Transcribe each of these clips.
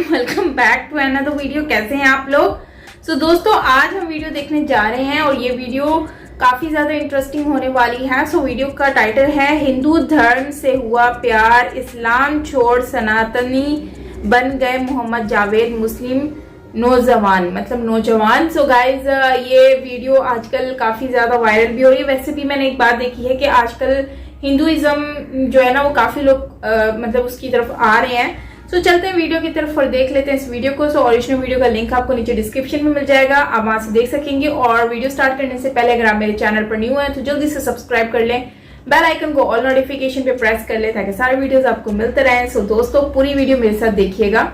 Everyone, welcome back to another video. कैसे हैं आप लोग? दोस्तों आज हम वीडियो देखने जा रहे हैं और ये वीडियो काफी ज्यादा इंटरेस्टिंग होने वाली है। वीडियो का टाइटल है हिंदू धर्म से हुआ प्यार, इस्लाम छोड़ सनातनी बन गए मोहम्मद जावेद मुस्लिम नौजवान, मतलब नौजवान। गाइज ये वीडियो आजकल काफी ज्यादा वायरल भी हो रही है। वैसे भी मैंने एक बात देखी है कि आजकल हिंदुइज्म जो है ना वो काफी लोग मतलब उसकी तरफ आ रहे हैं। चलते हैं वीडियो की तरफ और देख लेते हैं इस वीडियो को। ओरिजिनल वीडियो का लिंक आपको नीचे डिस्क्रिप्शन में मिल जाएगा, आप वहां से देख सकेंगे। और वीडियो स्टार्ट करने से पहले अगर आप मेरे चैनल पर न्यू हैं तो जल्दी से सब्सक्राइब कर लें, बेल आइकन को ऑल नोटिफिकेशन पे प्रेस कर ले ताकि सारे वीडियोस आपको मिलते रहें। दोस्तों पूरी वीडियो मेरे साथ देखिएगा,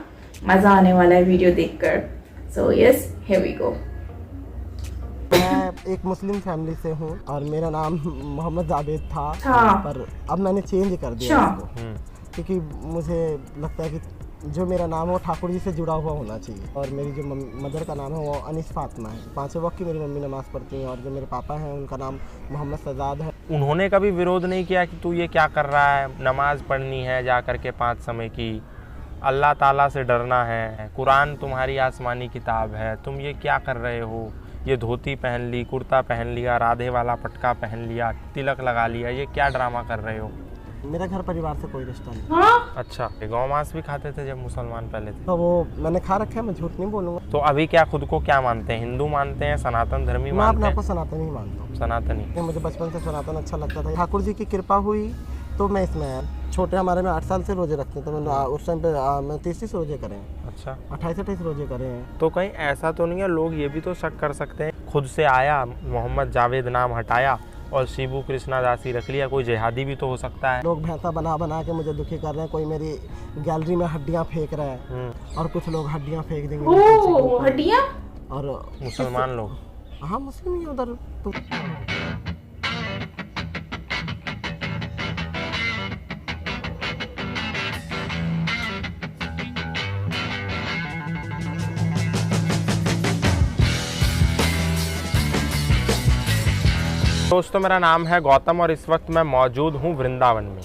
मजा आने वाला है वीडियो देखकर। Yes, here we go. मैं एक मुस्लिम फैमिली से हूँ और मेरा नाम मोहम्मद जावेद था, पर अब मैंने चेंज कर दिया इसको, क्योंकि मुझे लगता है कि जो मेरा नाम है वो ठाकुर जी से जुड़ा हुआ होना चाहिए। और मेरी जो मदर का नाम है वो अनीस फातिमा है। 5 वक्त की मेरी मम्मी नमाज़ पढ़ती हैं। और जो मेरे पापा हैं उनका नाम मोहम्मद सजाद है। उन्होंने कभी विरोध नहीं किया कि तू ये क्या कर रहा है, नमाज पढ़नी है जा कर के 5 समय की, अल्लाह ताला से डरना है, कुरान तुम्हारी आसमानी किताब है, तुम ये क्या कर रहे हो, ये धोती पहन ली, कुर्ता पहन लिया, राधे वाला पटका पहन लिया, तिलक लगा लिया, ये क्या ड्रामा कर रहे हो? मेरा घर परिवार से कोई रिश्ता नहीं। अच्छा, गौ मांस भी खाते थे जब मुसलमान पहले थे? तो वो मैंने खा रखा है, मैं झूठ नहीं बोलूँगा। तो अभी क्या खुद को क्या मानते हैं, हिंदू मानते हैं, सनातन धर्मी मैं मानते अपने हैं? आप को सनातन ही मानता हूँ। सनातनी। मुझे बचपन से सनातन अच्छा लगता था। ठाकुर जी की कृपा हुई तो मैं इसमें आया। छोटे हमारे में 8 साल से रोजे रखते हैं, तो मैंने उस टाइम पे मैं 30 रोजे करे हैं। अच्छा, 28 रोजे करे हैं। तो कहीं ऐसा तो नहीं है, लोग ये भी तो शक कर सकते हैं खुद से आया, मोहम्मद जावेद नाम हटाया और शिबू कृष्णा दासी रख लिया, कोई जिहादी भी तो हो सकता है। लोग भैंसा बना बना के मुझे दुखी कर रहे हैं। कोई मेरी गैलरी में हड्डियां फेंक रहा है और कुछ लोग हड्डियां फेंक देंगे। हड्डियां? और मुसलमान लोग? हाँ, मुस्लिम ही उधर तो। दोस्तों मेरा नाम है गौतम और इस वक्त मैं मौजूद हूँ वृंदावन में।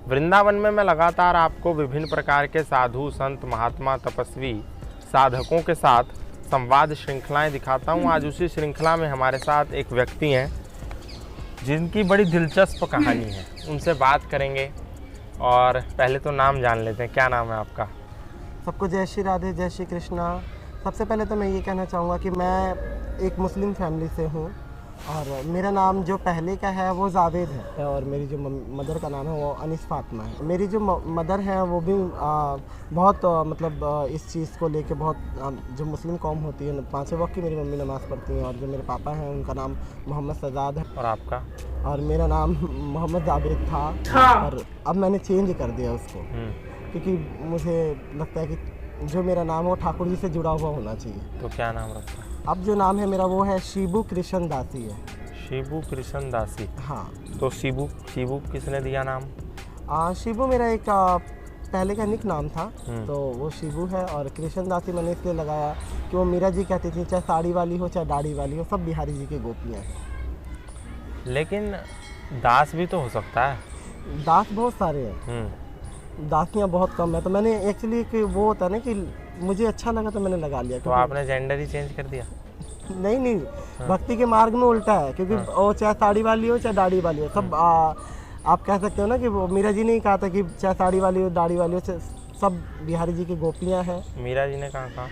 वृंदावन में मैं लगातार आपको विभिन्न प्रकार के साधु संत महात्मा तपस्वी साधकों के साथ संवाद श्रृंखलाएं दिखाता हूँ। आज उसी श्रृंखला में हमारे साथ एक व्यक्ति हैं जिनकी बड़ी दिलचस्प कहानी है, उनसे बात करेंगे। और पहले तो नाम जान लेते हैं, क्या नाम है आपका? सबको जय श्री राधे, जय श्री कृष्णा। सबसे पहले तो मैं ये कहना चाहूँगा कि मैं एक मुस्लिम फैमिली से हूँ और मेरा नाम जो पहले का है वो जावेद है। और मेरी जो मदर का नाम है वो अनीस फातिमा है। मेरी जो मदर है वो भी बहुत मतलब इस चीज़ को लेके बहुत जो मुस्लिम कौम होती है, 5 वक्त की मेरी मम्मी नमाज़ पढ़ती हैं। और जो मेरे पापा हैं उनका नाम मोहम्मद सजाद है। और आपका? और मेरा नाम मोहम्मद जावेद था, और अब मैंने चेंज कर दिया उसको, क्योंकि मुझे लगता है कि जो मेरा नाम है वो ठाकुर जी से जुड़ा हुआ होना चाहिए। तो क्या नाम रखा? अब जो नाम है मेरा वो है शिबू कृष्ण दासी है। शिबू कृष्ण दासी? हाँ। तो शिबू किसने दिया नाम? शिबू मेरा एक पहले का निक नाम था, तो वो शिबू है। और कृष्ण दासी मैंने इसलिए लगाया कि वो मीरा जी कहती थी, चाहे साड़ी वाली हो चाहे दाढ़ी वाली हो, सब बिहारी जी की गोपियाँ हैं। लेकिन दास भी तो हो सकता है। दास बहुत सारे हैं, दासियाँ बहुत कम है। तो मैंने एक्चुअली वो होता है ना कि मुझे अच्छा लगा तो मैंने लगा लिया। तो आपने जेंडर ही चेंज कर दिया? नहीं, भक्ति के मार्ग में उल्टा है, क्योंकि वो चाहे साड़ी वाली हो चाहे दाढ़ी वाली हो, सब आप कह सकते हो ना कि वो मीरा जी ने ही कहा था कि चाहे साड़ी वाली हो दाढ़ी वाली हो, सब बिहारी जी की गोपियाँ हैं। मीरा जी ने कहा?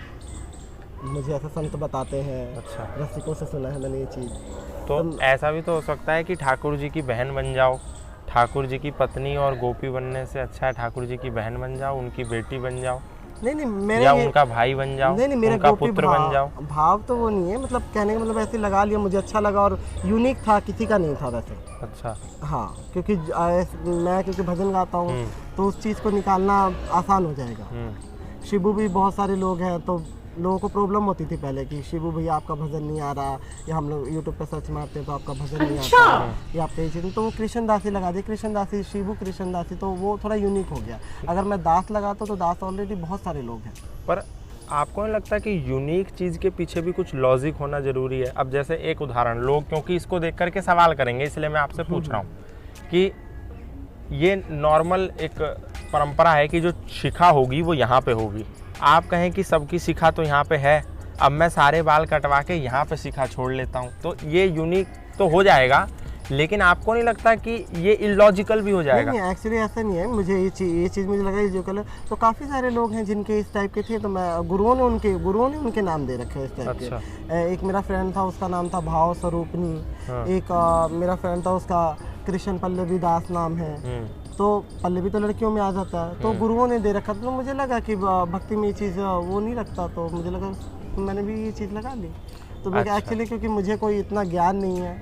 मुझे ऐसा संत बताते हैं। अच्छा, रसिकों से सुना है मैंने ये चीज़। तो ऐसा भी तो हो सकता है कि ठाकुर जी की बहन बन जाओ, ठाकुर जी की पत्नी और गोपी बनने से अच्छा है ठाकुर जी की बहन बन जाओ, उनकी बेटी बन जाओ। नहीं, मेरे या उनका भाई बन जाओ। नहीं, मेरा उनका पुत्र बन जाओ। भाव तो वो नहीं है, मतलब कहने का मतलब ऐसे लगा लिया, मुझे अच्छा लगा और यूनिक था, किसी का नहीं था वैसे। अच्छा। हाँ, क्योंकि क्योंकि भजन गाता हूँ तो उस चीज़ को निकालना आसान हो जाएगा। शिबू भी बहुत सारे लोग हैं, तो लोगों को प्रॉब्लम होती थी पहले कि शिबू भैया आपका भजन नहीं आ रहा, या हम लोग यूट्यूब पे सर्च मारते हैं तो आपका भजन नहीं आता, या आपका ये, तो वो कृष्ण दासी लगा दी। कृष्ण दासी, शिबू कृष्ण दासी, तो वो थोड़ा यूनिक हो गया। अगर मैं दास लगाता तो दास ऑलरेडी बहुत सारे लोग हैं। पर आपको नहीं लगता कि यूनिक चीज़ के पीछे भी कुछ लॉजिक होना ज़रूरी है? अब जैसे एक उदाहरण, लोग क्योंकि इसको देख करके सवाल करेंगे इसलिए मैं आपसे पूछ रहा हूँ कि ये नॉर्मल एक परंपरा है कि जो शिखा होगी वो यहाँ पे होगी, आप कहें कि सबकी शिखा तो यहाँ पे है, अब मैं सारे बाल कटवा के यहाँ पे शिखा छोड़ लेता हूँ, तो ये यूनिक तो हो जाएगा, लेकिन आपको नहीं लगता कि ये इलॉजिकल भी हो जाएगा? नहीं, एक्चुअली ऐसा नहीं है। मुझे ये चीज़ मुझे लगा, ये जो कलर, तो काफ़ी सारे लोग हैं जिनके इस टाइप के थे, तो मैं गुरुओं ने उनके नाम दे रखे हैं इस टाइप के। एक मेरा फ्रेंड था, उसका नाम था भाव स्वरूपनी। एक मेरा फ्रेंड था, उसका कृष्ण पल्लवी दास नाम है। तो पल्लवी तो लड़कियों में आ जाता है, तो गुरुओं ने दे रखा था। तो मुझे लगा कि भक्ति में ये चीज़ वो नहीं रखता, तो मुझे लगा मैंने भी ये चीज़ लगा ली। तो मैं एक्चुअली क्योंकि मुझे कोई इतना ज्ञान नहीं है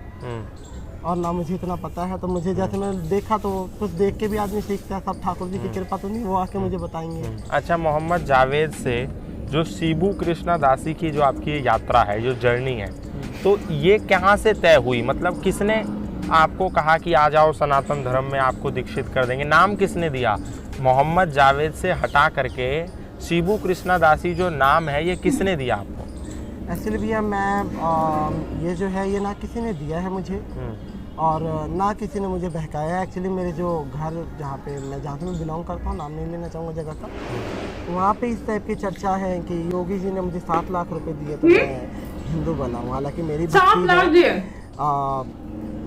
और ना मुझे इतना पता है, तो मुझे जैसे मैंने देखा तो कुछ देख के भी आदमी सीखता है। सब ठाकुर जी की कृपा तो नहीं, वो आके मुझे बताएंगे। अच्छा, मोहम्मद जावेद से जो शिबू कृष्णा दासी की जो आपकी यात्रा है, जो जर्नी है, तो ये कहाँ से तय हुई? मतलब किसने आपको कहा कि आ जाओ सनातन धर्म में, आपको दीक्षित कर देंगे? नाम किसने दिया? मोहम्मद जावेद से हटा करके शिबू कृष्णा दासी जो नाम है, ये किसने दिया आपको? एक्चुअली भैया मैं ये जो है, ये ना किसी ने दिया है मुझे और ना किसी ने मुझे बहकाया है। एक्चुअली मेरे जो घर जहाँ से मैं बिलोंग करता हूँ, नाम नहीं लेना चाहूँगा जगह का, वहाँ पे इस टाइप की चर्चा है कि योगी जी ने मुझे 7 लाख रुपए दिए तो मैं हिंदू बना हूँ। हालांकि मेरी 7 लाख दिए?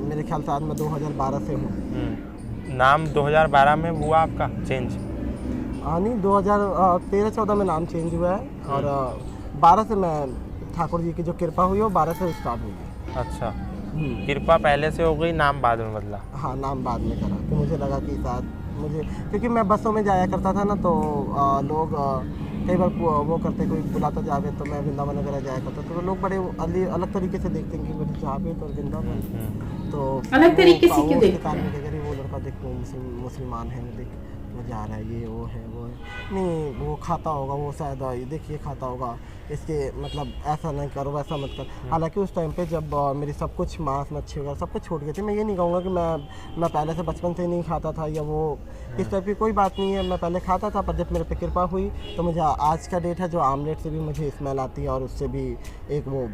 मेरे ख्याल से आज मैं 2012 से हूँ। नाम 2012 में हुआ आपका चेंज? नहीं, 2013-14 में नाम चेंज हुआ है और 12 से मैं ठाकुर जी की जो कृपा हुई वो 12 से स्टार्ट हुई। अच्छा, कृपा पहले से हो गई, नाम बाद में बदला? हाँ, नाम बाद में करा कि मुझे लगा कि शायद मुझे, क्योंकि मैं बसों में जाया करता था ना, तो लोग कई बार वो करते, कोई बुलाता जावे, तो मैं वृंदावन वगैरह जाया करता, तो लोग बड़े अलग तरीके से देखते हैं कि बड़ी जावेद और वृंदावन, तो अलग तरीके से क्यों देखते हैं? वो लड़का देखो मुसलमान है, देख वो जा रहा है, ये वो है नहीं, वो खाता होगा, वो शायद देखिए खाता होगा, इसके मतलब ऐसा नहीं करो, वैसा मत कर। हालांकि उस टाइम पे जब मेरी सब कुछ मांस मच्छी वगैरह सब कुछ छूट गए थे, मैं ये नहीं कहूँगा कि मैं पहले से बचपन से नहीं खाता था या वो इस टाइप की कोई बात नहीं है। मैं पहले खाता था, पर जब मेरे पे कृपा हुई तो मुझे आज का डेट है जो आमलेट से भी मुझे स्मेल आती है और उससे भी एक वो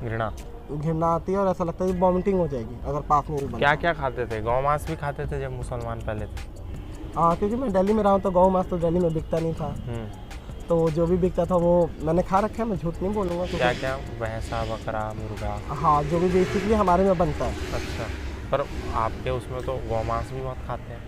घृणा आती है और ऐसा लगता है कि वॉमिटिंग हो जाएगी अगर पास में भी। क्या क्या खाते थे? गौ मांस भी खाते थे जब मुसलमान पहले थे? क्योंकि मैं दिल्ली में रहा हूँ, तो गौ मांस तो दिल्ली में बिकता नहीं था, तो जो भी बिकता था वो मैंने खा रखा है, मैं झूठ नहीं बोलूँगा। क्या क्या? भैंसा, बकरा, मुर्गा? हाँ, जो भी बेसिकली हमारे में बनता है। अच्छा, पर आपके उसमें तो गौ मांस भी बहुत खाते हैं?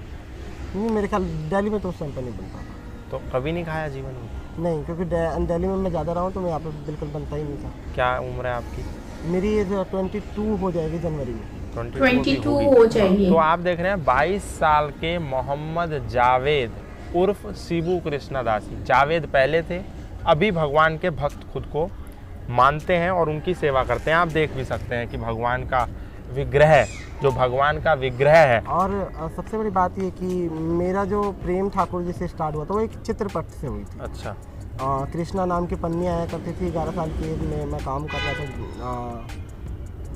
नहीं, मेरे ख्याल दिल्ली में तो उस टाइम पर नहीं बनता था। तो कभी नहीं खाया जीवन में? नहीं, क्योंकि दिल्ली में मैं ज़्यादा रहा हूँ, तो मैं यहाँ पर बिल्कुल बनता ही नहीं था। क्या उम्र है आपकी? मेरी एज 22 हो जाएगी जनवरी में। 22 हो जाएगी। तो आप देख रहे हैं 22 साल के मोहम्मद जावेद उर्फ शिबू कृष्णा दासी। जावेद पहले थे, अभी भगवान के भक्त खुद को मानते हैं और उनकी सेवा करते हैं। आप देख भी सकते हैं कि भगवान का विग्रह, जो भगवान का विग्रह है। और सबसे बड़ी बात ये कि मेरा जो प्रेम ठाकुर जी से स्टार्ट हुआ था वो एक चित्रपट से हुई थी। अच्छा। कृष्णा नाम की पन्नी आया करती थी। 11 साल की एज में मैं काम कर रहा था,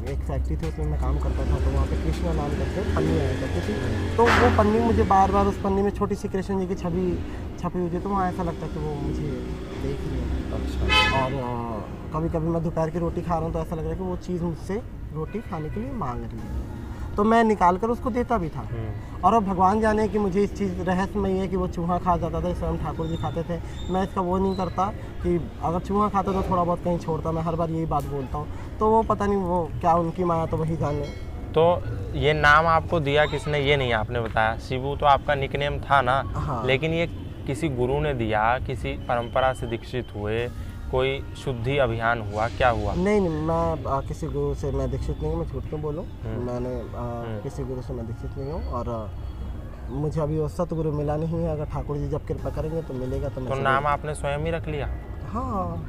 एक फैक्ट्री थी उसमें मैं काम करता था, तो वहाँ पे कृष्णा नाम करके पन्नी आया करती थी। तो वो पन्नी मुझे बार बार, उस पन्नी में छोटी सी कृष्ण जी की छवि छपी हुई थी, तो वहाँ ऐसा लगता कि वो मुझे देख रही है। अच्छा। और कभी कभी मैं दोपहर की रोटी खा रहा हूँ तो ऐसा लग रहा है कि वो चीज़ मुझसे रोटी खाने के लिए मांग रही है, तो मैं निकाल कर उसको देता भी था। और अब भगवान जाने कि मुझे इस चीज़ रहस्यमय है कि वो चूहा खा जाता था, इस स्वयं ठाकुर जी खाते थे। मैं इसका वो नहीं करता कि अगर चूहा खाता तो थोड़ा बहुत कहीं छोड़ता, मैं हर बार यही बात बोलता हूँ। तो वो पता नहीं वो क्या उनकी माया, तो वही जाने। तो ये नाम आपको दिया किसने, ये नहीं आपने बताया? शिबू तो आपका निकनेम था ना? हाँ। लेकिन ये किसी गुरु ने दिया, किसी परंपरा से दीक्षित हुए, कोई शुद्धि अभियान हुआ, क्या हुआ? नहीं, मैं किसी गुरु से मैं दीक्षित नहीं हूँ, मैं झूठ क्यों बोलूँ। मैंने किसी गुरु से मैं दीक्षित नहीं हूँ और मुझे अभी वो सतगुरु मिला नहीं है। अगर ठाकुर जी जब कृपा करेंगे तो मिलेगा। तो नाम आपने स्वयं ही रख लिया? हाँ।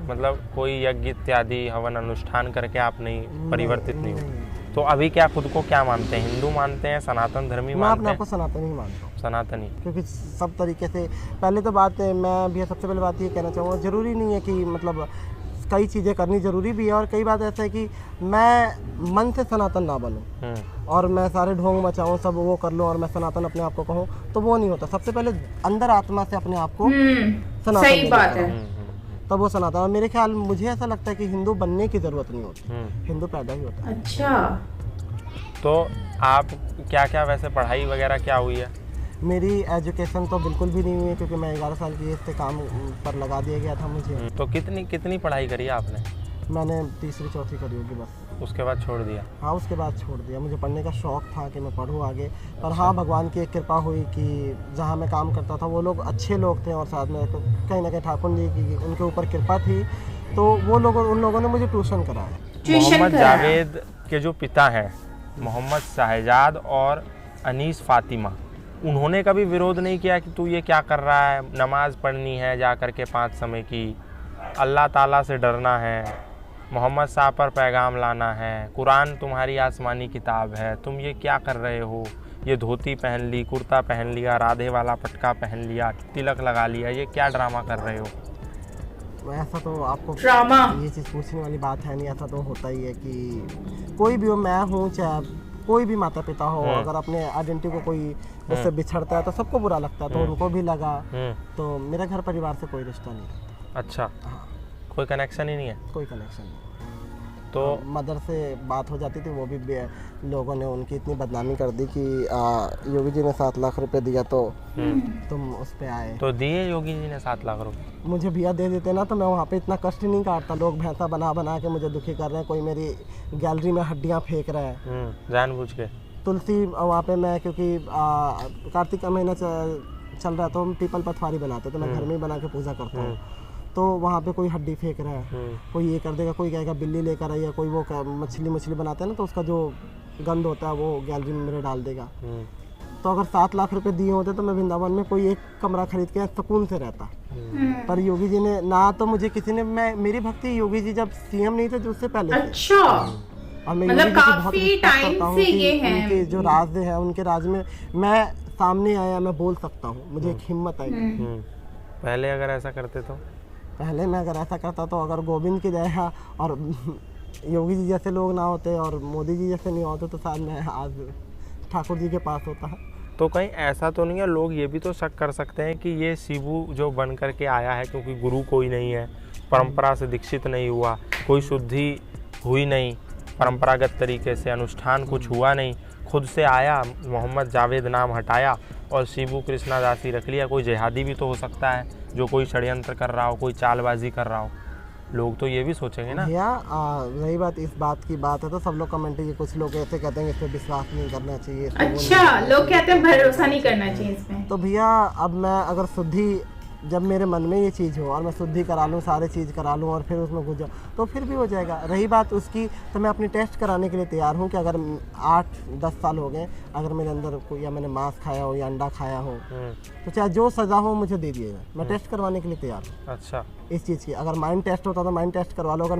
मतलब कोई यज्ञ इत्यादि हवन अनुष्ठान करके आप नहीं परिवर्तित नहीं हुए? तो अभी क्या खुद को क्या मानते हैं? हिंदू मानते हैं, सनातन धर्मी मानते हैं? मैं अपने आप को सनातनी मानता हूँ। सनातनी? क्योंकि सब तरीके से पहले तो बात है, मैं भी सबसे पहले बात ये कहना चाहूँगा, ज़रूरी नहीं है कि मतलब कई चीज़ें करनी ज़रूरी भी है, और कई बात ऐसा है कि मैं मन से सनातन ना बनूं और मैं सारे ढोंग मचाऊं, सब वो कर लूं और मैं सनातन अपने आप को कहूं, तो वो नहीं होता। सबसे पहले अंदर आत्मा से अपने आप को सनातन, सही बात है, तब वो सनातन। और मेरे ख्याल, मुझे ऐसा लगता है कि हिंदू बनने की ज़रूरत नहीं होती, हिंदू पैदा ही होता है। अच्छा। तो आप क्या क्या वैसे पढ़ाई वगैरह क्या हुई है? मेरी एजुकेशन तो बिल्कुल भी नहीं हुई है, क्योंकि मैं 11 साल की एज से काम पर लगा दिया गया था मुझे। तो कितनी पढ़ाई करी आपने? मैंने तीसरी चौथी करी होगी बस। उसके बाद छोड़ दिया? हाँ, उसके बाद छोड़ दिया। मुझे पढ़ने का शौक़ था कि मैं पढूँ आगे, पर हाँ, भगवान की एक कृपा हुई कि जहाँ मैं काम करता था वो लोग अच्छे लोग थे, और साथ में कहीं ना कहीं ठाकुर जी की उनके ऊपर कृपा थी, तो उन लोगों ने मुझे ट्यूशन कराया। मोहम्मद जावेद के जो पिता हैं मोहम्मद शाहजाद और अनीस फातिमा, उन्होंने कभी विरोध नहीं किया कि तू ये क्या कर रहा है, नमाज़ पढ़नी है जा कर के 5 समय की, अल्लाह ताला से डरना है, मोहम्मद साहब पर पैगाम लाना है, कुरान तुम्हारी आसमानी किताब है, तुम ये क्या कर रहे हो, ये धोती पहन ली, कुर्ता पहन लिया, राधे वाला पटका पहन लिया, तिलक लगा लिया, ये क्या ड्रामा कर रहे हो? ऐसा तो आपको ड्रामा ये चीज़ पूछने वाली बात है नहीं। ऐसा तो होता ही है कि कोई भी हो, मैं हूँ चाहे कोई भी माता पिता हो, अगर अपने आइडेंटिटी को कोई उससे बिछड़ता है तो सबको बुरा लगता है, तो उनको भी लगा। तो मेरे घर परिवार से कोई रिश्ता नहीं। अच्छा, हाँ, कोई कनेक्शन ही नहीं है? कोई कनेक्शन नहीं। तो मदर से बात हो जाती थी, वो भी लोगों ने उनकी इतनी बदनामी कर दी कि योगी जी ने 7 लाख रुपए दिया तो तुम उस पे आए। तो दिए योगी जी ने 7 लाख रुपए? मुझे भैया दे देते ना तो मैं वहाँ पे इतना कष्ट नहीं काटता। लोग भैंसा बना बना के मुझे दुखी कर रहे हैं, कोई मेरी गैलरी में हड्डियाँ फेंक रहा है जानबूझ के। तुलसी वहाँ पे मैं, क्योंकि कार्तिक का महीना चल रहा है तो हम पीपल पथवारी बनाते, तो मैं घर में ही बना के पूजा करता हूँ। तो वहाँ पे कोई हड्डी फेंक रहा है, कोई ये कर देगा, कोई कहेगा बिल्ली लेकर आई है, कोई वो मछली बनाते हैं ना, तो उसका जो गंद होता है वो गैलरी में मेरे डाल देगा। तो अगर 7 लाख रुपए दिए होते तो मैं वृंदावन में कोई एक कमरा खरीद के सुकून से रहता। पर योगी जी ने ना, तो मुझे किसी ने, मेरी भक्ति योगी जी जब सीएम नहीं थे तो उससे पहले। अच्छा, और मैं मतलब काफी टाइम से ये है। उनके जो राज है, उनके राज में मैं सामने आया, मैं बोल सकता हूँ, मुझे एक हिम्मत आई। पहले अगर ऐसा करते तो? पहले मैं अगर ऐसा करता तो, अगर गोविंद की दया और योगी जी जैसे लोग ना होते और मोदी जी जैसे नहीं होते तो शायद मैं आज ठाकुर जी के पास होता है। तो कहीं ऐसा तो नहीं है, लोग ये भी तो शक कर सकते हैं कि ये शिबू जो बन करके आया है, क्योंकि गुरु कोई नहीं है, परंपरा से दीक्षित नहीं हुआ, कोई शुद्धि हुई नहीं, परंपरागत तरीके से अनुष्ठान कुछ हुआ नहीं, खुद से आया, मोहम्मद जावेद नाम हटाया और शिबू कृष्णादासी रख लिया। कोई जिहादी भी तो हो सकता है जो कोई षड्यंत्र कर रहा हो, कोई चालबाजी कर रहा हो, लोग तो ये भी सोचेंगे ना। भैया रही बात इस बात की बात है तो सब लोग कमेंट, ये कुछ लोग ऐसे कहते हैं इस पे विश्वास नहीं करना चाहिए। अच्छा, लोग कहते हैं भरोसा नहीं करना चाहिए इसमें। तो भैया अब मैं अगर शुद्धि, जब मेरे मन में ये चीज़ हो और मैं शुद्धि करा लूँ, सारे चीज़ करा लूँ और फिर उसमें घुस जाऊँ तो फिर भी हो जाएगा। रही बात उसकी, तो मैं अपनी टेस्ट कराने के लिए तैयार हूँ कि अगर 8-10 साल हो गए, अगर मेरे अंदर कोई, या मैंने मांस खाया हो या अंडा खाया हो, तो चाहे जो सज़ा हो मुझे दे दिएगा, मैं टेस्ट करवाने के लिए तैयार हूँ। अच्छा, इस चीज़ की अगर माइंड टेस्ट होता तो माइंड टेस्ट करवा लो, अगर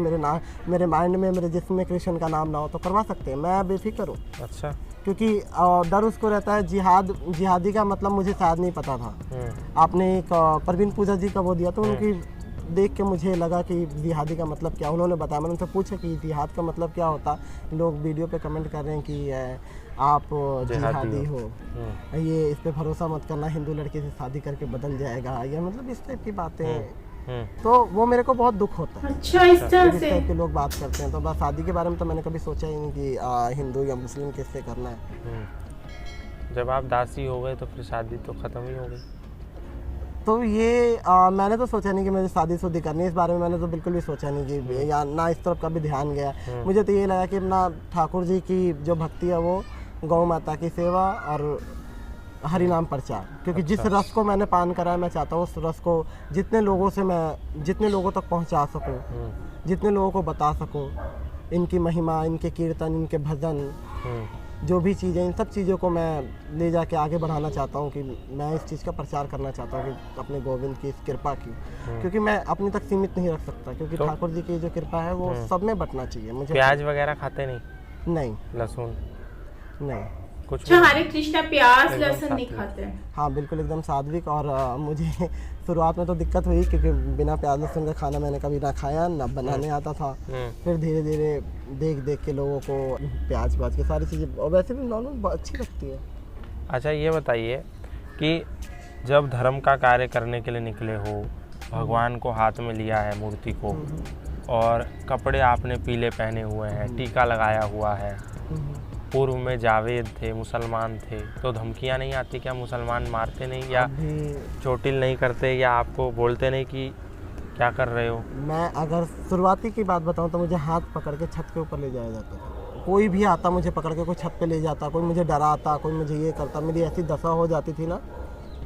मेरे माइंड में, मेरे जिस्म में कृष्ण का नाम ना हो तो करवा सकते हैं, मैं बेफिक्र हूँ। अच्छा, क्योंकि डर उसको रहता है। जिहादी का मतलब मुझे शायद नहीं पता था। आपने एक परवीन पूजा जी का वो दिया तो उनकी देख के मुझे लगा कि जिहादी का मतलब क्या, उन्होंने बताया। मैंने उनसे पूछा कि जिहाद का मतलब क्या होता। लोग वीडियो पे कमेंट कर रहे हैं कि आप जिहादी हो, ये इस पे भरोसा मत करना, हिंदू लड़के से शादी करके बदल जाएगा, या मतलब इस टाइप की बातें। तो वो मेरे को बहुत दुख होता है। अच्छा, इस तरह से के लोग बात करते हैं। तो बस शादी के बारे में तो मैंने कभी सोचा ही नहीं कि हिंदू या मुस्लिम किससे करना है। जब आप दासी हो गए तो फिर शादी तो ख़त्म ही हो गई। तो ये मैंने तो सोचा नहीं कि मुझे शादी शुदी करनी है, इस बारे में मैंने तो बिल्कुल भी सोचा नहीं कि, या ना इस तरफ का भी ध्यान गया। मुझे तो ये लगा कि अपना ठाकुर जी की जो भक्ति है वो गौ माता की सेवा और हरि नाम प्रचार, क्योंकि जिस रस को मैंने पान करा है मैं चाहता हूँ उस रस को जितने लोगों तक पहुँचा सकूँ, जितने लोगों को बता सकूँ, इनकी महिमा, इनके कीर्तन, इनके भजन, जो भी चीज़ें, इन सब चीज़ों को मैं ले जाके आगे बढ़ाना चाहता हूँ कि मैं इस चीज़ का प्रचार करना चाहता हूँ कि अपने गोविंद की इस कृपा की, क्योंकि मैं अपने तक सीमित नहीं रख सकता, क्योंकि ठाकुर जी की जो कृपा है वो सब में बटना चाहिए। मुझे प्याज वगैरह खाते नहीं? नहीं। लहसुन नहीं, कुछ? हरे कृष्णा प्याज लहसुन नहीं खाते हैं। हाँ बिल्कुल, एकदम सात्विक। और मुझे शुरुआत में तो दिक्कत हुई क्योंकि बिना प्याज लहसुन का खाना मैंने कभी ना खाया, ना बनाने आता था। फिर धीरे धीरे देख के लोगों को प्याज की सारी चीज़ें, और वैसे भी नॉर्मल अच्छी लगती है। अच्छा, ये बताइए कि जब धर्म का कार्य करने के लिए निकले हो, भगवान को हाथ में लिया है, मूर्ति को, और कपड़े आपने पीले पहने हुए हैं, टीका लगाया हुआ है, पूर्व में जावेद थे, मुसलमान थे, तो धमकियाँ नहीं आती क्या? मुसलमान मारते नहीं या चोटिल नहीं करते या आपको बोलते नहीं कि क्या कर रहे हो? मैं अगर शुरुआती की बात बताऊं तो मुझे हाथ पकड़ के छत के ऊपर ले जाया जाता था। कोई भी आता मुझे पकड़ के, कोई छत पे ले जाता, कोई मुझे डराता, कोई मुझे ये करता। मेरी ऐसी दशा हो जाती थी ना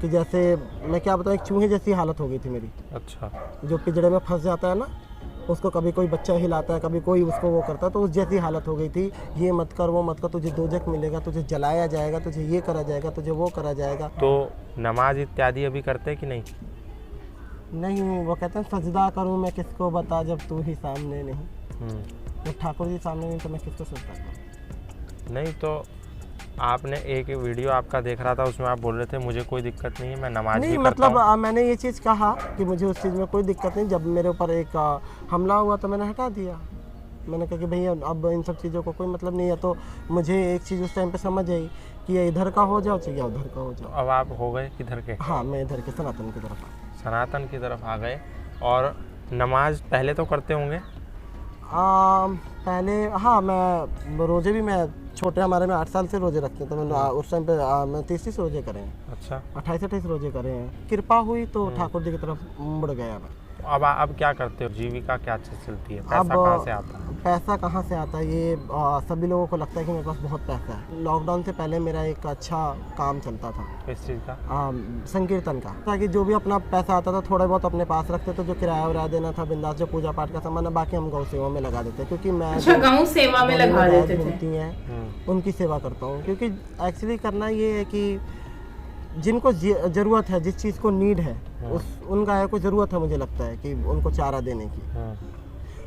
कि जैसे मैं क्या बताऊं, एक चूहे जैसी हालत हो गई थी मेरी। अच्छा। जो पिंजड़े में फंस जाता है ना, उसको कभी कोई बच्चा हिलाता है, कभी कोई उसको वो करता है, तो उस जैसी हालत हो गई थी। ये मत कर, वो मत कर, तुझे दोजख मिलेगा, तुझे जलाया जाएगा, तुझे ये करा जाएगा, तुझे वो करा जाएगा। तो नमाज इत्यादि अभी करते कि नहीं? नहीं, वो कहते हैं सजदा करूं मैं किसको बता जब तू ही सामने नहीं। तो ठाकुर जी सामने नहीं तो मैं किसको सजदा करूं? नहीं, तो आपने एक वीडियो आपका देख रहा था, उसमें आप बोल रहे थे मुझे कोई दिक्कत नहीं है, मैं नमाज नहीं, भी करता मतलब हूं। मैंने ये चीज़ कहा कि मुझे उस चीज़ में कोई दिक्कत नहीं। जब मेरे ऊपर एक हमला हुआ तो मैंने हटा दिया। मैंने कहा कि भैया अब इन सब चीज़ों को कोई मतलब नहीं है। तो मुझे एक चीज़ उस टाइम पे समझ आई कि ये इधर का हो जाओ चाहिए उधर का हो जाओ। अब आप हो गए किधर के? हाँ, मैं इधर के सनातन की तरफ। सनातन की तरफ आ गए। और नमाज पहले तो करते होंगे? पहले हाँ, मैं रोज़े भी, मैं छोटे हमारे में 8 साल से रोज़े रखते हैं। तो मैंने उस टाइम पे मैं 30 रोज़े करे हैं। अच्छा। 28 रोज़े करे हैं। कृपा हुई तो ठाकुर जी की तरफ मुड़ गया मैं। अब क्या करते हो? जीविका क्या चलती है? पैसा अब कहाँ से आता है? पैसा कहाँ से आता है, ये सभी लोगों को लगता है कि मेरे पास बहुत पैसा है। लॉकडाउन से पहले मेरा एक अच्छा काम चलता था। किस चीज़ का? संकीर्तन का। ताकि जो भी अपना पैसा आता था थोड़ा बहुत अपने पास रखते थे। जो किराया उराया देना था बिंदास, जो पूजा पाठ का सामान है, बाकी हम गौ सेवा में लगा देते हैं। क्योंकि मैं अच्छा, गौ सेवा में लगा देते थे। हैं उनकी सेवा करता हूँ। क्योंकि एक्चुअली करना ये है कि जिनको ज़रूरत है, जिस चीज़ को नीड है, उन गायों को ज़रूरत है, मुझे लगता है कि उनको चारा देने की,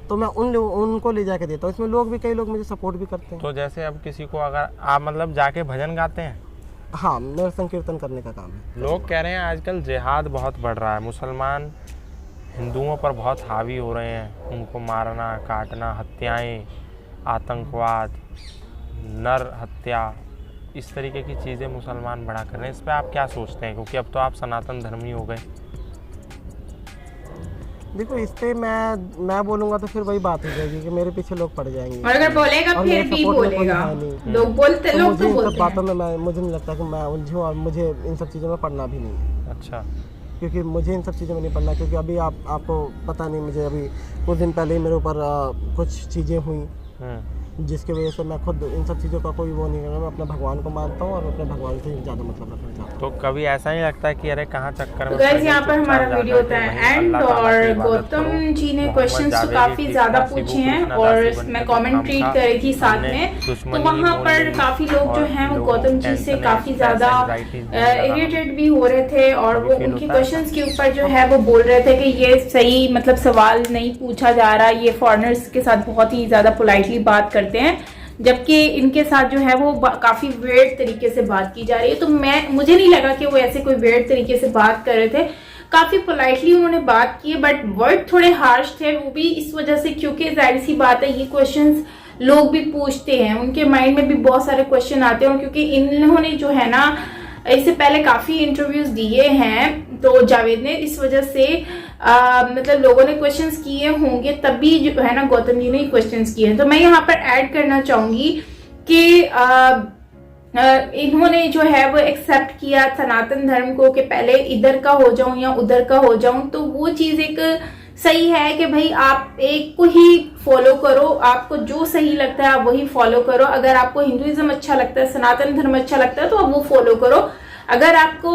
तो मैं उनको ले जाके देता हूँ। इसमें लोग भी, कई लोग मुझे सपोर्ट भी करते हैं। तो जैसे अब किसी को, अगर आप मतलब जाके भजन गाते हैं? हाँ, मेरा संकीर्तन करने का काम है। लोग कह रहे हैं आजकल जिहाद बहुत बढ़ रहा है, मुसलमान हिंदुओं पर बहुत हावी हो रहे हैं, उनको मारना, काटना, हत्याएं, आतंकवाद, नर हत्या, इस तरीके की चीज़ें मुसलमान बड़ा कर रहे हैं। इस पर आप क्या सोचते हैं? क्योंकि अब तो आप सनातन धर्मी हो गए। देखो, इस पे मैं बोलूँगा तो फिर वही बात हो जाएगी कि मेरे पीछे लोग पड़ जाएंगे। और अगर बोलेगा और फिर मेरे भी support में कोई बोलेगा। है नहीं। लोग बोलते, लोग मुझे तो इन सब बोलते बातों हैं। में मुझे नहीं लगता कि मैं उलझूँ, और मुझे इन सब चीज़ों में पढ़ना भी नहीं है। अच्छा। क्योंकि मुझे इन सब चीज़ों में नहीं पढ़ना। क्योंकि अभी आपको पता नहीं, मुझे अभी कुछ दिन पहले ही मेरे ऊपर कुछ चीज़ें हुई जिसकी वजह से मैं खुद इन सब चीज़ों का कोई वो नहीं करना। मैं अपने भगवान को मानता हूँ और अपने भगवान से ज़्यादा मतलब रखना चाहता हूँ। तो कभी ऐसा नहीं लगता कि अरे कहाँ चक्कर में? गाइस, यहाँ पर हमारा वीडियो होता है एंड, और गौतम जी ने क्वेश्चंस तो काफी ज्यादा पूछे हैं और मैं कमेंट रीड कर रही थी साथ में, तो वहाँ पर काफी लोग जो हैं वो गौतम जी से काफी ज्यादा इरिटेट भी हो रहे थे और वो उनके क्वेश्चंस के ऊपर जो है वो बोल रहे थे कि ये सही मतलब सवाल नहीं पूछा जा रहा, ये फॉरेनर्स के साथ बहुत ही ज्यादा पोलाइटली बात करते हैं, जबकि इनके साथ जो है वो काफी वेयर्ड तरीके से बात की जा रही है। तो मुझे नहीं लगा कि वो ऐसे कोई वेयर्ड तरीके से बात कर रहे थे। काफी पोलाइटली उन्होंने बात की, बट वर्ड थोड़े हार्श थे, वो भी इस वजह से क्योंकि जाहिर सी बात है ये क्वेश्चंस लोग भी पूछते हैं, उनके माइंड में भी बहुत सारे क्वेश्चन आते हैं। और क्योंकि इन्होंने जो है ना इससे पहले काफी इंटरव्यूज दिए हैं, तो जावेद ने, इस वजह से मतलब लोगों ने क्वेश्चंस किए होंगे, तभी जो है ना गौतम जी ने क्वेश्चंस किए हैं। तो मैं यहाँ पर ऐड करना चाहूंगी कि इन्होंने जो है वो एक्सेप्ट किया सनातन धर्म को कि पहले इधर का हो जाऊं या उधर का हो जाऊं, तो वो चीज एक सही है कि भाई आप एक को ही फॉलो करो, आपको जो सही लगता है आप वही फॉलो करो। अगर आपको हिंदुइज्म अच्छा लगता है, सनातन धर्म अच्छा लगता है तो आप वो फॉलो करो। अगर आपको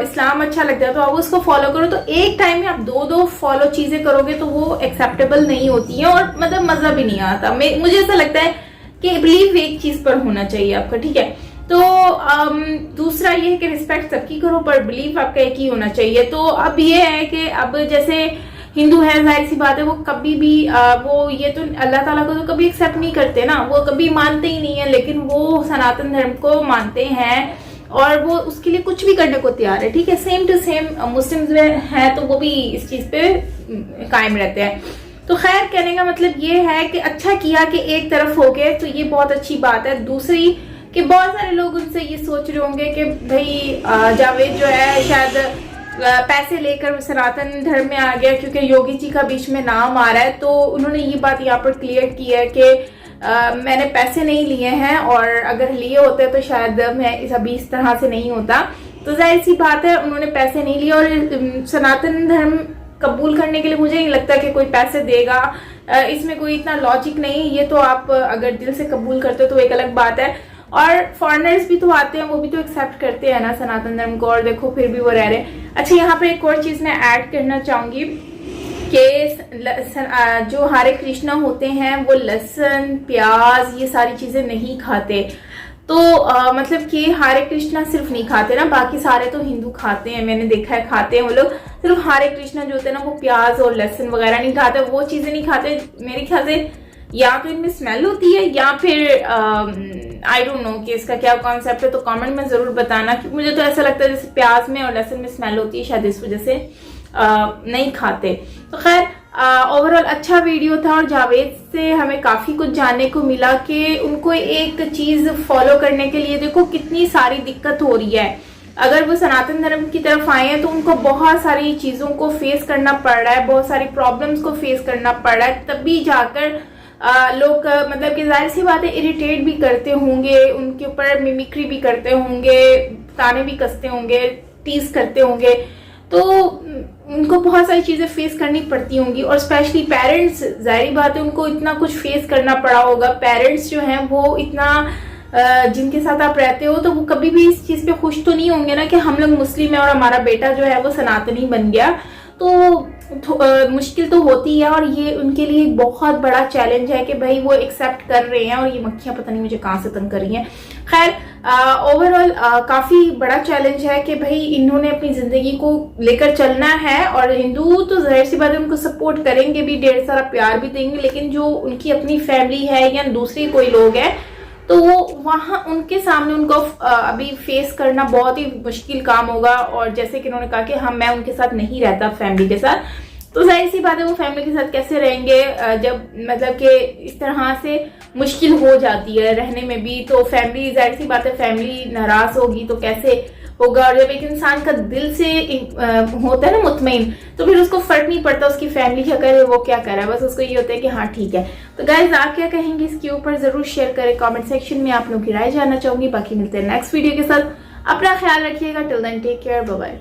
इस्लाम अच्छा लगता है तो आप उसको फॉलो करो। तो एक टाइम में आप दो फॉलो चीजें करोगे तो वो एक्सेप्टेबल नहीं होती है और मतलब मजा भी नहीं आता। मुझे ऐसा लगता है कि बिलीव एक चीज पर होना चाहिए आपका, ठीक है। तो दूसरा ये है कि रिस्पेक्ट सबकी करो पर बिलीव आपका एक ही होना चाहिए। तो अब ये है कि अब जैसे हिंदू है, जाहिर सी बात है वो कभी भी वो ये तो अल्लाह ताला को तो कभी एक्सेप्ट नहीं करते ना, वो कभी मानते ही नहीं है, लेकिन वो सनातन धर्म को मानते हैं और वो उसके लिए कुछ भी करने को तैयार है, ठीक है। सेम टू सेम मुस्लिम्स में है तो वो भी इस चीज पे कायम रहते हैं। तो खैर, कहने का मतलब ये है कि अच्छा किया कि एक तरफ हो गए, तो ये बहुत अच्छी बात है। दूसरी कि बहुत सारे लोग उनसे ये सोच रहे होंगे कि भाई जावेद जो है शायद पैसे लेकर सनातन धर्म में आ गया क्योंकि योगी जी का बीच में नाम आ रहा है। तो उन्होंने ये बात यहाँ पर क्लियर की है कि मैंने पैसे नहीं लिए हैं, और अगर लिए होते तो शायद मैं अभी इस तरह से नहीं होता। तो जाहिर सी बात है उन्होंने पैसे नहीं लिए, और सनातन धर्म कबूल करने के लिए मुझे नहीं लगता कि कोई पैसे देगा। इसमें कोई इतना लॉजिक नहीं। ये तो आप अगर दिल से कबूल करते हो तो एक अलग बात है, और फॉरेनर्स भी तो आते हैं, वो भी तो एक्सेप्ट करते हैं ना सनातन धर्म को, और देखो फिर भी वो रह रहे हैं। अच्छा, यहाँ पे एक और चीज मैं ऐड करना चाहूंगी कि जो हरे कृष्णा होते हैं वो लहसुन, प्याज, ये सारी चीजें नहीं खाते। तो मतलब कि हरे कृष्णा सिर्फ नहीं खाते ना, बाकी सारे तो हिंदू खाते हैं, मैंने देखा है खाते हैं वो लोग। सिर्फ हरे कृष्णा जो होते हैं ना वो प्याज और लहसुन वगैरह नहीं खाते, वो चीजें नहीं खाते। मेरे ख्याल से या तो इनमें स्मेल होती है या फिर आई डोंट नो कि इसका क्या कॉन्सेप्ट है, तो कमेंट में जरूर बताना, क्योंकि मुझे तो ऐसा लगता है जैसे प्याज में और लहसुन में स्मेल होती है, शायद इस वजह से नहीं खाते। तो खैर ओवरऑल अच्छा वीडियो था, और जावेद से हमें काफी कुछ जानने को मिला कि उनको एक चीज फॉलो करने के लिए देखो कितनी सारी दिक्कत हो रही है। अगर वो सनातन धर्म की तरफ आए हैं तो उनको बहुत सारी चीजों को फेस करना पड़ रहा है, बहुत सारी प्रॉब्लम्स को फेस करना पड़ रहा है, तभी जाकर लोग मतलब कि जाहिर सी बात है इरिटेट भी करते होंगे, उनके ऊपर मिमिक्री भी करते होंगे, ताने भी कसते होंगे, टीज करते होंगे, तो उनको बहुत सारी चीजें फेस करनी पड़ती होंगी। और स्पेशली पेरेंट्स, जाहिर बात है उनको इतना कुछ फेस करना पड़ा होगा। पेरेंट्स जो हैं वो इतना जिनके साथ आप रहते हो तो वो कभी भी इस चीज पे खुश तो नहीं होंगे ना कि हम लोग मुस्लिम है और हमारा बेटा जो है वो सनातनी बन गया। तो मुश्किल तो होती है, और ये उनके लिए एक बहुत बड़ा चैलेंज है कि भाई वो एक्सेप्ट कर रहे हैं। और ये मक्खियां पता नहीं मुझे कहाँ से तंग कर रही हैं। खैर ओवरऑल काफी बड़ा चैलेंज है कि भाई इन्होंने अपनी जिंदगी को लेकर चलना है, और हिंदू तो जाहिर सी बात है उनको सपोर्ट करेंगे भी, ढेर सारा प्यार भी देंगे, लेकिन जो उनकी अपनी फैमिली है या दूसरे कोई लोग हैं तो वो वहां उनके सामने उनको अभी फेस करना बहुत ही मुश्किल काम होगा। और जैसे कि उन्होंने कहा कि मैं उनके साथ नहीं रहता फैमिली के साथ, तो जाहिर सी बात है वो फैमिली के साथ कैसे रहेंगे जब मतलब कि इस तरह से मुश्किल हो जाती है रहने में भी। तो फैमिली, जाहिर सी बात है फैमिली नाराज होगी तो कैसे होगा। और जब एक इंसान का दिल से होता है ना मुतमईन, तो फिर उसको फर्क नहीं पड़ता उसकी फैमिली क्या करे, वो क्या करे, बस उसको ये होता है कि हाँ ठीक है। तो गाइज आप क्या कहेंगे इसके ऊपर जरूर शेयर करें कमेंट सेक्शन में, आप लोगों की राय जानना चाहूंगी। बाकी मिलते हैं नेक्स्ट वीडियो के साथ, अपना ख्याल रखिएगा। Till then take care, bye bye.